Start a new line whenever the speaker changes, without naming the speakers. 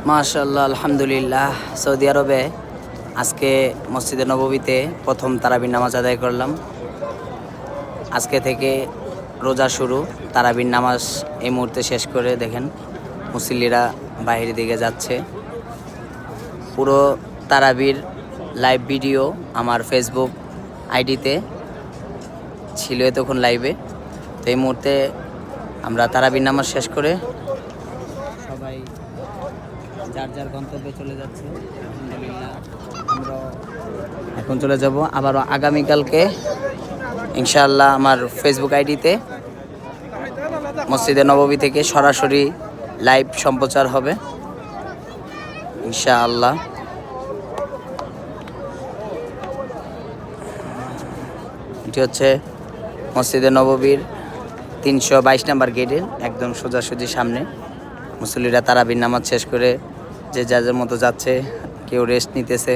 মাশাআল্লাহ, আলহামদুলিল্লাহ। সৌদি আরবে আজকে মসজিদে নববীতে প্রথম তারাবির নামাজ আদায় করলাম। আজকে থেকে রোজা শুরু। তারাবির নামাজ এই মুহূর্তে শেষ করে দেখেন মুসল্লিরা বাইরের দিকে যাচ্ছে। পুরো তারাবির লাইভ ভিডিও আমার ফেসবুক আইডিতে ছিল তখন লাইভে। তো এই মুহূর্তে আমরা তারাবির নামাজ শেষ করে সবাই যার যার গন্তব্যে চলে যাচ্ছে। আলহামদুলিল্লাহ, আমরা এখন চলে যাব আবারও আগামীকালকে ইনশাআল্লাহ আমার ফেসবুক আইডিতে মসজিদে নববী থেকে সরাসরি লাইভ সম্প্রচার হবে ইনশাআল্লাহ। এটি হচ্ছে মসজিদে নববীর 322 নম্বর গেটের একদম সোজাসুজি সামনে। মুসল্লিরা তারাবির নামাজ শেষ করে যে যার মতো যাচ্ছে, কেউ রেস্ট নিতেছে।